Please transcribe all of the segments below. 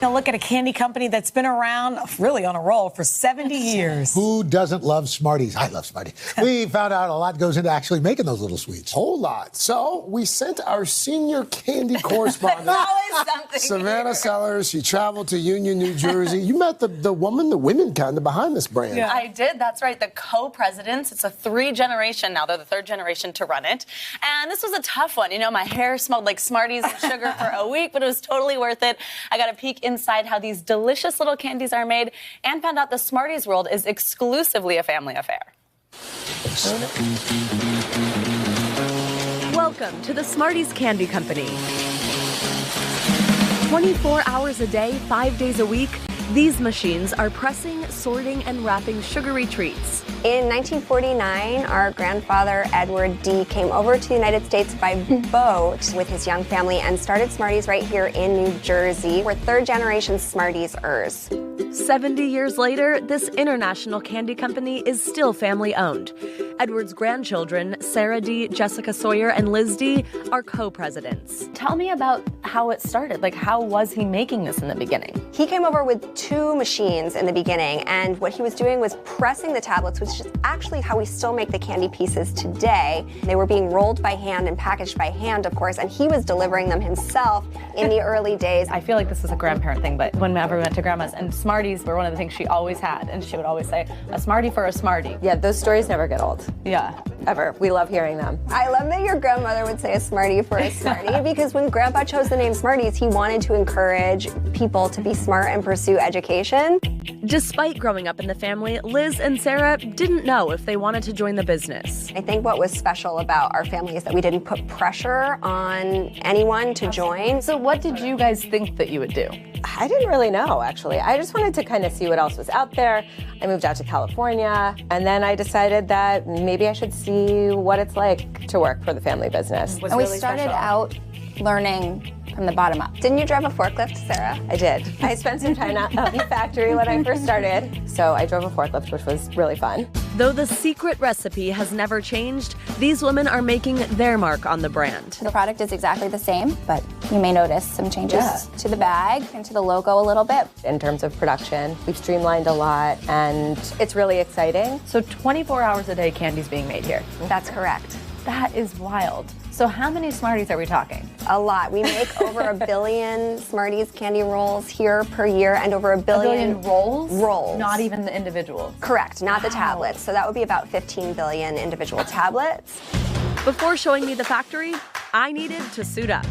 Now look at a candy company that's been around, really on a roll, for 70 years. Who doesn't love Smarties? I love Smarties. We found out a lot goes into actually making those little sweets. Whole lot. So we sent our senior candy correspondent, Savannah Sellers. She traveled to Union, New Jersey. You met the women kind of behind this brand. Yeah. I did. That's right. The co-presidents. It's a 3-generation now. They're the 3rd generation to run it. And this was a tough one. You know, my hair smelled like Smarties and sugar for a week, but it was totally worth it. I got a peek inside how these delicious little candies are made and found out the Smarties world is exclusively a family affair. Welcome to the Smarties Candy Company. 24 hours a day, 5 days a week, these machines are pressing, sorting, and wrapping sugary treats. In 1949, our grandfather, Edward D., came over to the United States by boat with his young family and started Smarties right here in New Jersey. We're 3rd-generation Smarties-ers. 70 years later, this international candy company is still family-owned. Edward's grandchildren, Sarah D., Jessica Sawyer, and Liz D., are co-presidents. Tell me about how it started. Like, how was he making this in the beginning? He came over with 2 machines in the beginning, and what he was doing was pressing the tablets, which is actually how we still make the candy pieces today. They were being rolled by hand and packaged by hand, of course, and he was delivering them himself in the early days. I feel like this is a grandparent thing, but whenever we went to Grandma's, and Smarties were one of the things she always had, and she would always say, a Smartie for a Smartie. Yeah, those stories never get old. Yeah. Ever. We love hearing them. I love that your grandmother would say a Smartie for a Smartie because when Grandpa chose the name Smarties, he wanted to encourage people to be smart and pursue education. Despite growing up in the family, Liz and Sarah didn't know if they wanted to join the business. I think what was special about our family is that we didn't put pressure on anyone to join. So what did you guys think that you would do? I didn't really know, actually. I just wanted to kind of see what else was out there. I moved out to California, and then I decided that maybe I should see what it's like to work for the family business. And we started out learning from the bottom up. Didn't you drive a forklift, Sarah? I did. I spent some time out in the factory when I first started, so I drove a forklift, which was really fun. Though the secret recipe has never changed, these women are making their mark on the brand. The product is exactly the same, but you may notice some changes to the bag and to the logo a little bit. In terms of production, we've streamlined a lot, and it's really exciting. So 24 hours a day candy's being made here. That's correct. That is wild. So how many Smarties are we talking? A lot. We make over 1 billion Smarties candy rolls here per year and over 1 billion... 1 billion rolls? Rolls. Not even the individuals? Correct, not the tablets. So that would be about 15 billion individual tablets. Before showing me the factory, I needed to suit up.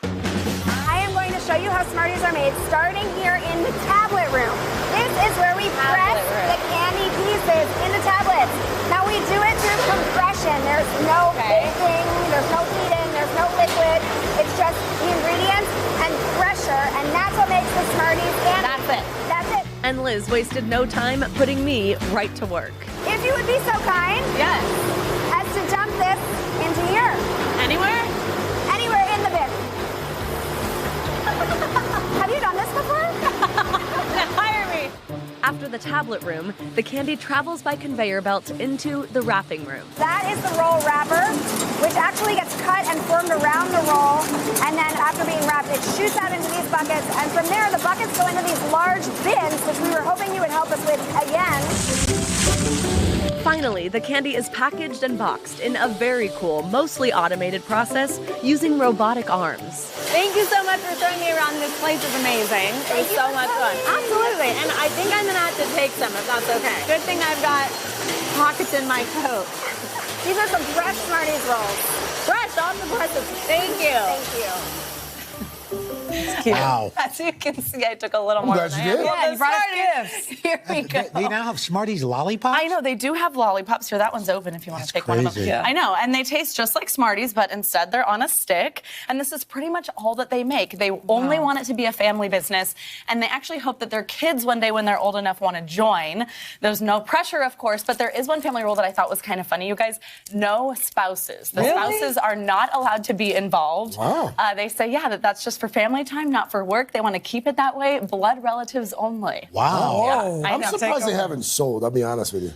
I am going to show you how Smarties are made, starting here in the tablet room. This is where we press the candy pieces into tablets. Now we do it through compression. There's no baking, there's no heating, there's no liquid. It's just the ingredients and pressure, and that's what makes the Smarties candy. That's it. That's it. And Liz wasted no time putting me right to work. If you would be so kind Yes. as to dump this into here. Anywhere? Anywhere in the bin. Have you done this before? Hire me. After the tablet room, the candy travels by conveyor belt into the wrapping room. That is the roll wrapper, which actually gets cut and formed around the roll, and then after being wrapped, it shoots out into these buckets, and from there, the buckets go into these large bins, which we were hoping you would help us with again. Finally, the candy is packaged and boxed in a very cool, mostly automated process using robotic arms. Thank you so much for throwing me around. This place is amazing. It was so much fun. Absolutely. And I think I'm going to have to take some if that's okay. Good thing I've got pockets in my coat. These are some fresh Smarties rolls. Fresh off the presses. Thank you. Thank you. It's cute. Wow. As you can see, I took a little more glad than you I did. Yeah, you brought us gifts. Here we go. They now have Smarties lollipops? I know, they do have lollipops here. That one's open if you want to take one of them. crazy. Yeah. I know, and they taste just like Smarties, but instead they're on a stick. And this is pretty much all that they make. They only want it to be a family business, and they actually hope that their kids one day when they're old enough want to join. There's no pressure, of course, but there is one family rule that I thought was kind of funny. You guys, no spouses. The spouses are not allowed to be involved. Wow. They say, yeah, that's just for family time, not for work. They want to keep it that way. Blood relatives only. Wow. Yeah, I I'm know. surprised they haven't sold, I'll be honest with you.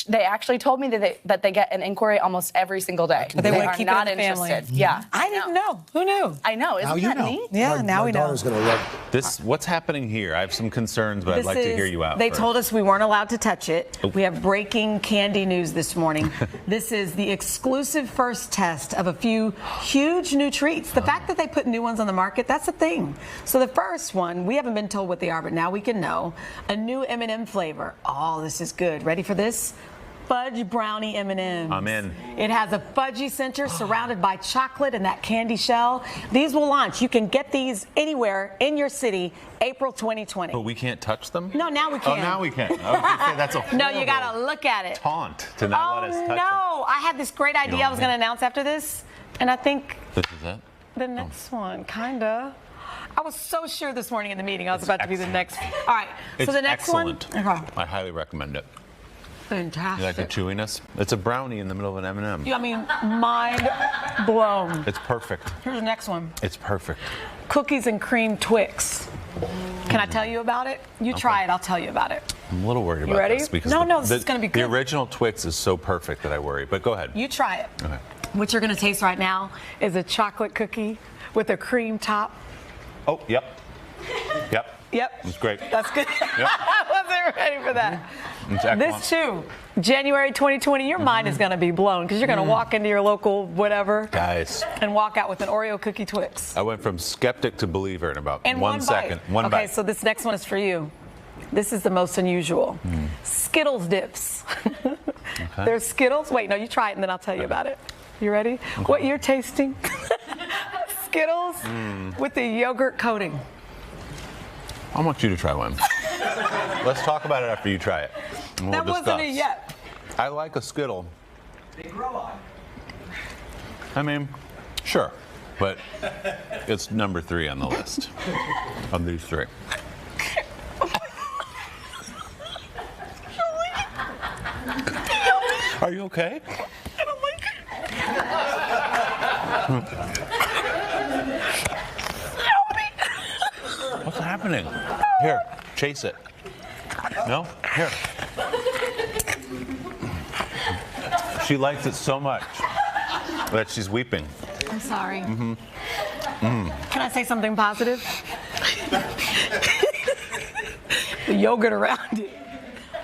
They actually told me that they get an inquiry almost every single day. But they want to keep not it in the family. interested. Yeah. I didn't know. Who knew? I know. Isn't that neat? Yeah, now we know. daughter's gonna love What's happening here? I have some concerns, but I'd like to hear you out. They first. told us we weren't allowed to touch it. We have breaking candy news this morning. This is the exclusive first test of a few huge new treats. The fact that they put new ones on the market, that's a thing. So the first one, we haven't been told what they are, but now we can know. A new M&M flavor. Oh, this is good. Ready for this? Fudge brownie M&Ms. I'm in. It has a fudgy center surrounded by chocolate and that candy shell. These will launch. You can get these anywhere in your city, April 2020. But we can't touch them? No, now we can. Oh, now we can. I was gonna say, that's a No, you got to look at it. taunt to not let us touch them. No, I had this great idea I was going to announce after this, and I think This is it? the next one, kind of. I was so sure this morning in the meeting I was about to be the next. All right, so the next excellent. one. Okay. I highly recommend it. Fantastic. You like the chewiness? It's a brownie in the middle of an M&M. I mean, mind blown. It's perfect. Here's the next one. It's perfect. Cookies and cream Twix. Can I tell you about it? You try it, I'll tell you about it. I'm a little worried about ready? this because No, this is gonna be good. The original Twix is so perfect that I worry. But go ahead. You try it. Okay. What you're going to taste right now is a chocolate cookie with a cream top. Oh, yep. Yep. Yep. It's great. That's good. Yep. I wasn't ready for that. It's excellent. This too, January 2020, your mind is going to be blown because you're going to walk into your local whatever Guys, and walk out with an Oreo cookie Twix. I went from skeptic to believer in about And 1 second. bite. One okay, bite. so this next one is for you. This is the most unusual. Skittles dips. There's Skittles. Wait, no, you try it and then I'll tell you about it. You ready? What you're tasting? Skittles with the yogurt coating. I want you to try one. Let's talk about it after you try it. And we'll That wasn't it discuss. yet. I like a Skittle. They grow on. I mean, sure, but it's number 3 on the list of these 3. Are you okay? I don't like it. What's happening? Here, chase it. No? Here. She likes it so much that she's weeping. I'm sorry. Can I say something positive? The yogurt around it.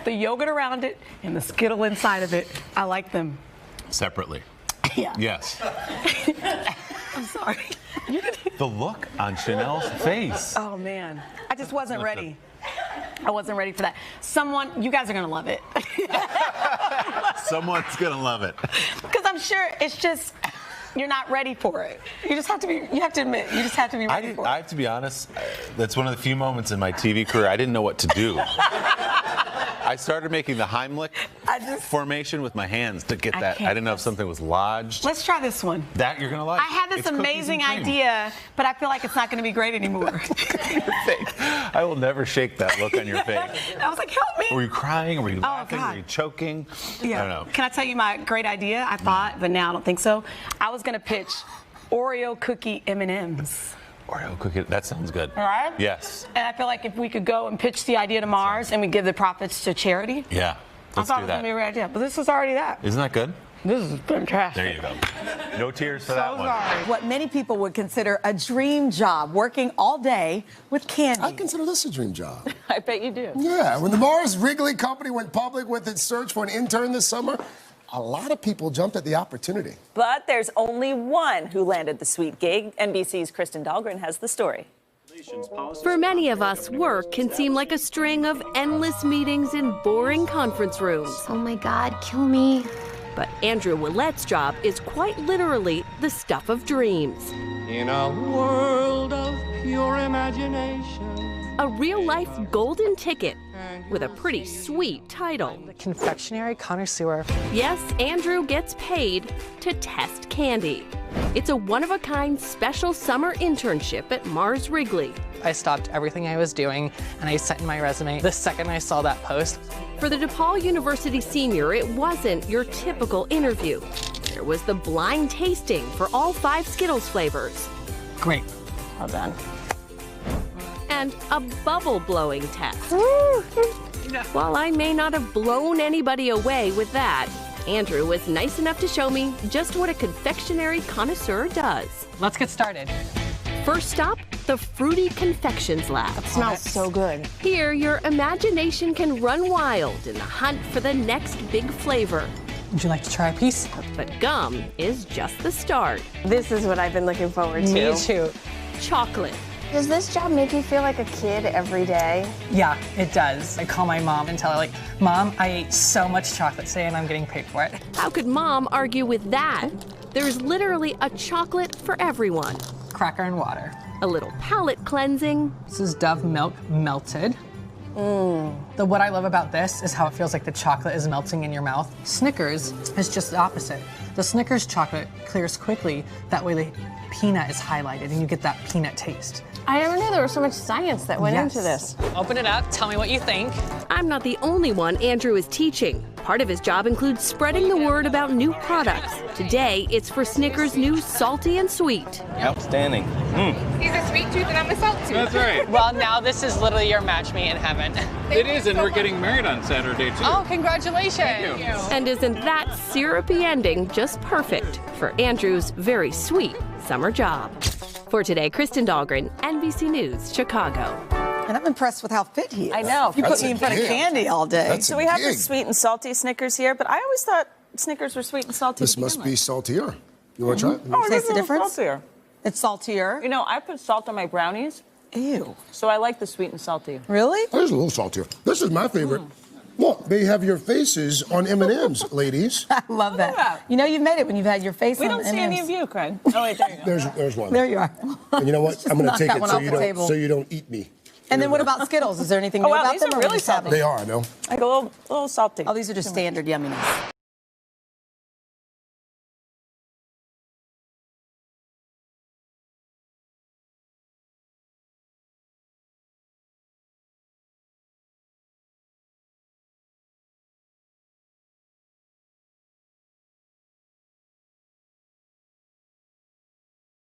The yogurt around it and the Skittle inside of it. I like them. Separately. Yeah. Yes. I'm sorry. The look on Sheinelle's face. Oh man, I just wasn't ready. I wasn't ready for that. You guys are gonna love it. Someone's gonna love it. Because I'm sure it's just, you're not ready for it. You have to admit, you just have to be ready for it. I have to be honest, that's one of the few moments in my TV career I didn't know what to do. I started making the Heimlich formation with my hands to get that. I didn't know if something was lodged. Let's try this one. That you're gonna like. I had this It's amazing cookies and cream. idea, but I feel like it's not going to be great anymore. Your face. I will never shake that look on your face. I was like, help me. Were you crying? Were you laughing? God. Were you choking? Yeah. I don't know. Can I tell you my great idea? I thought, but now I don't think so. I was going to pitch Oreo cookie M&Ms. Oreo cookie. That sounds good. All right? Yes. And I feel like if we could go and pitch the idea to Mars and we give the profits to charity, Yeah. Let's I thought do it was that. going to be a great idea. But this is already that. Isn't that good? This is fantastic. There you go. No tears for that one. What many people would consider a dream job, working all day with candy. I consider this a dream job. I bet you do. Yeah, when the Mars Wrigley Company went public with its search for an intern this summer, a lot of people jumped at the opportunity. But there's only one who landed the sweet gig. NBC's Kristen Dahlgren has the story. For many of us, work can seem like a string of endless meetings in boring conference rooms. Oh my God, kill me. But Andrew Willette's job is quite literally the stuff of dreams. In a world of pure imagination. A real-life golden ticket with a pretty sweet title. The confectionery connoisseur. Yes, Andrew gets paid to test candy. It's a one-of-a-kind special summer internship at Mars Wrigley. I stopped everything I was doing and I sent in my resume the second I saw that post. For the DePaul University senior, it wasn't your typical interview. There was the blind tasting for all 5 Skittles flavors. Great. Well done. And a bubble blowing test. While I may not have blown anybody away with that, Andrew was nice enough to show me just what a confectionery connoisseur does. Let's get started. First stop, the Fruity Confections Lab. It smells so good. Here, your imagination can run wild in the hunt for the next big flavor. Would you like to try a piece? But gum is just the start. This is what I've been looking forward to. Me too. Chocolate. Does this job make you feel like a kid every day? Yeah, it does. I call my mom and tell her, like, Mom, I ate so much chocolate today and I'm getting paid for it. How could Mom argue with that? There's literally a chocolate for everyone. Cracker and water. A little palate cleansing. This is Dove milk melted. What I love about this is how it feels like the chocolate is melting in your mouth. Snickers is just the opposite. The Snickers chocolate clears quickly. That way the peanut is highlighted and you get that peanut taste. I never knew there was so much science that went into this. Open it up, tell me what you think. I'm not the only one Andrew is teaching. Part of his job includes spreading the word about new products. Today, it's for Snickers' new salty and sweet. Outstanding. He's a sweet tooth and I'm a salt tooth. That's right. Well, now this is literally your match made in heaven. It is, and we're getting married on Saturday, too. Oh, congratulations. Thank you. And isn't that syrupy ending just perfect for Andrew's very sweet summer job? For today, Kristen Dahlgren, NBC News, Chicago. And I'm impressed with how fit he is. I know. You put me in front of candy all day. So we have the sweet and salty Snickers here, but I always thought Snickers were sweet and salty. This must be saltier. You want to try it? Oh, Taste the difference? Saltier. It's saltier. You know, I put salt on my brownies. Ew. So I like the sweet and salty. Really? There's a little saltier. This is my favorite. Look, they have your faces on M&Ms, ladies. I love that. You know you've made it when you've had your face We on don't see any of you, Craig. Oh, wait, there you go. There's one. There you are. And you know what? I'm going to Knock take that it one so off you the don't table. so you don't eat me. And then what about Skittles? Is there anything Oh, new wow, about these them? are or really just have them? salty. They are, I know. Like a little salty. Oh, these are just standard yumminess.